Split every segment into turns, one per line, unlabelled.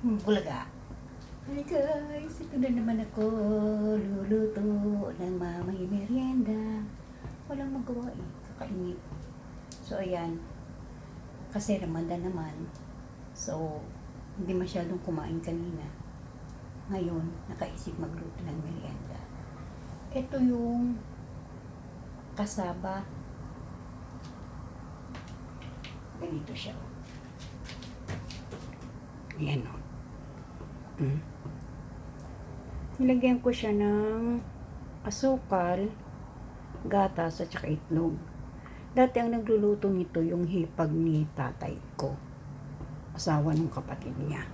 Bulaga. Hi guys, ito na naman ako. Luluto ng mamay merienda. Walang magawa eh, kakainit. So ayan, kasi Ramadan naman. So, hindi masyadong kumain kanina. Ngayon, nakaisip magluto ng merienda. Ito yung kasaba. Ganito siya. Ayan o. Nilagyan ko siya ng asukal, gatas at saka itlog. Dati ang nagluluto nito yung hipag ni tatay ko, asawa ng kapatid niya.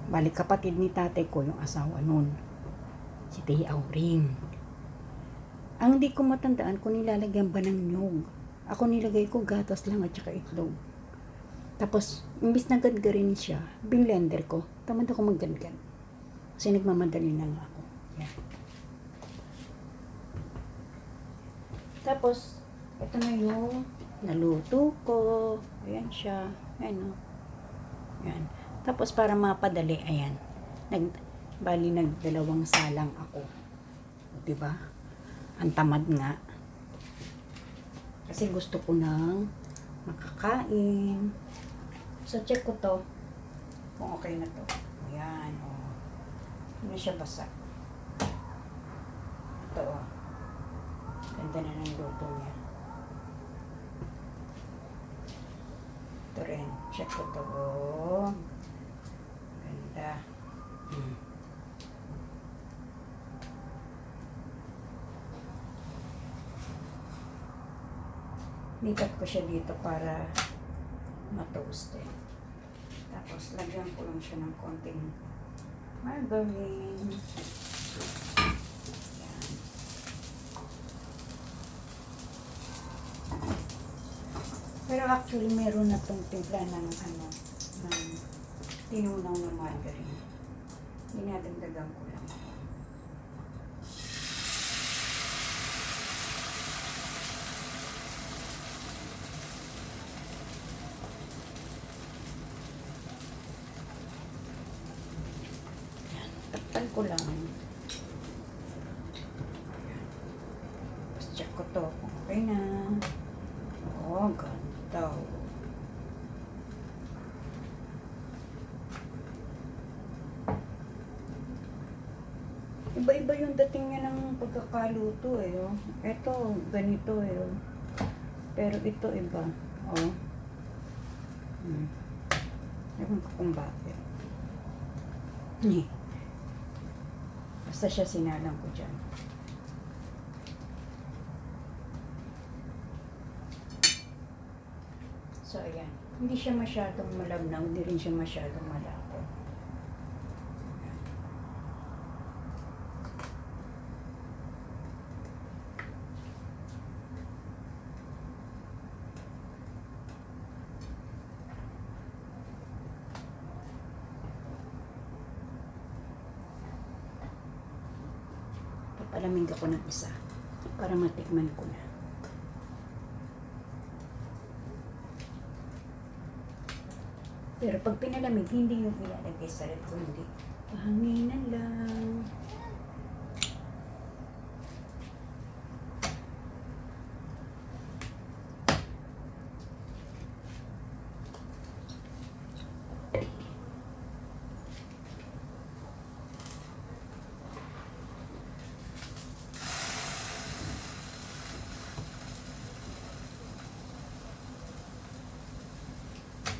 Balik kapatid ni tatay ko yung asawa nun, si Tia Auring. Ang di ko matandaan kung nilalagyan ba ng nyug. Ako nilagay ko gatas lang at saka itlog. Tapos, imbis na gadgarin siya, binlender ko. Tamad ako maggadgan. Kasi nagmamadali na nga ako. Yan. Tapos, ito na yung naluto ko. Ayan siya. Ayan o. Ayan. Tapos, para mapadali, ayan. Bali, nagdalawang salang ako. Diba? Ang tamad nga. Kasi gusto ko nang makakain. So, check ko to. Kung okay na to. Ayan, o. Hindi na siya basa. Ito, o. Ganda na ng luto niya. Ito rin. Check ko to, o. Ganda. Lipat ko siya dito para matoast eh. Tapos, lagyan ko lang siya ng konting margarine. Yan. Pero actually, meron na tong timpla ng ng tinunaw na margarine. Dinadagdagan ko lang. Takpan ko lang. Tapos check ko to kung okay na. Oh, ganda. Iba-iba yung dating niya ng pagkakaluto eh. Oh. Ito, ganito eh. Oh. Pero ito iba. Oh. Ewan ko kung bakit. Basta siya sinalang ko dyan. So, ayan. Hindi siya masyadong malabnaw, hindi rin siya masyadong malapot. Palamig ako ng isa para matikman ko na. Pero pag pinalamig, hindi yung ilalagay sa ref, kundi pahanginan lang.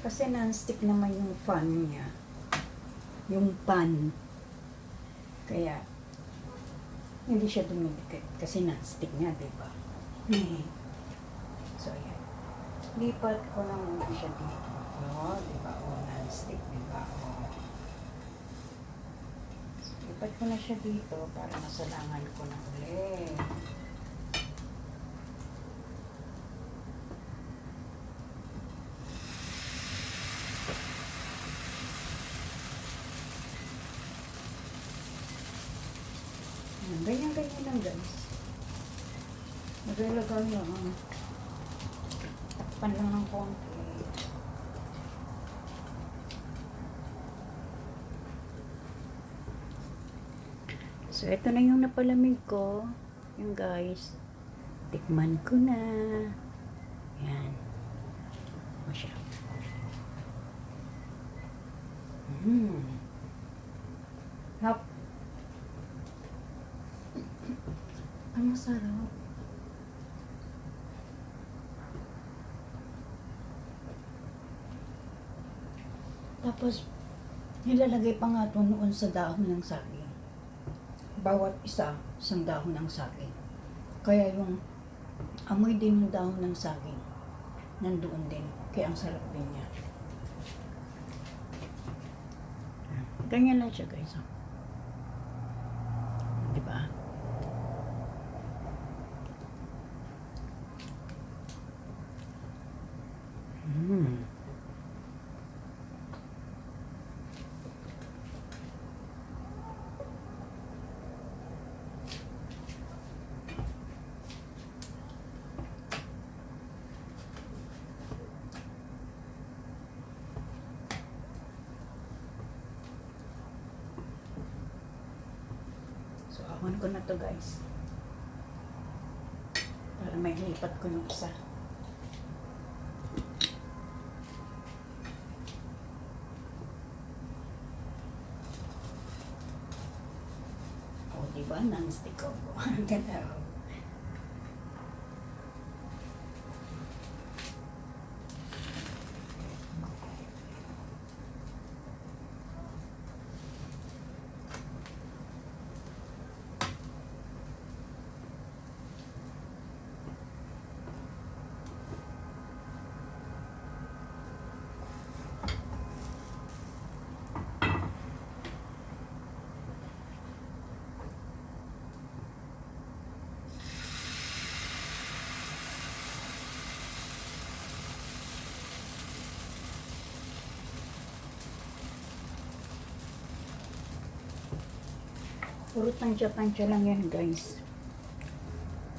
Kasi non-stick naman yung fan niya. Yung pan. Kaya, hindi siya dumidikit. Kasi non-stick nga, diba? So, ayan. Lipat ko na muna siya dito. O, diba? O, non-stick, diba? O. Lipat ko na siya dito para masalangan ko na ulit. Ganyan-ganyan lang guys. Maglalagay lang. Takpan lang ng konti. So, ito na yung napalamig ko. Yung guys. Tikman ko na. Yan. O siya. Hap. Ang masarap. Tapos, nilalagay pa nga ito noon sa dahon ng saging. Bawat isa, isang dahon ng saging. Kaya yung amoy din ng dahon ng saging, nandoon din. Kaya ang sarap din niya. Ganyan lang siya guys. Diba? So, ahon ko na to guys. Para may lipat ko yung isa. O, diba? Non-stick ako. Ang ganda. Puro tansya-tansya lang yan guys.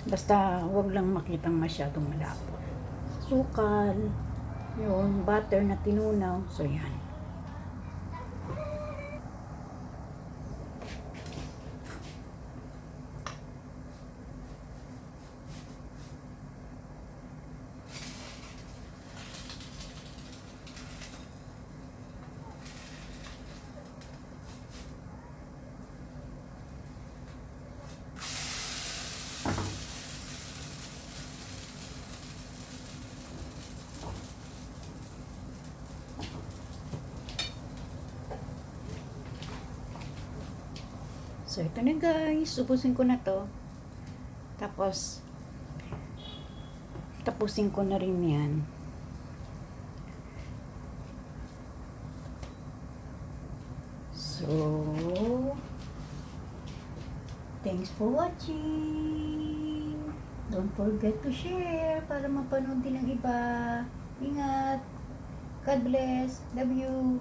Basta wag lang makitang masyadong malabo. Sukal, yun, butter na tinunaw. So yan. So, ito na guys. Ubusin ko na to. Tapos, tapusin ko na rin yan. So, thanks for watching. Don't forget to share para mapanood din ng iba. Ingat. God bless. Love you.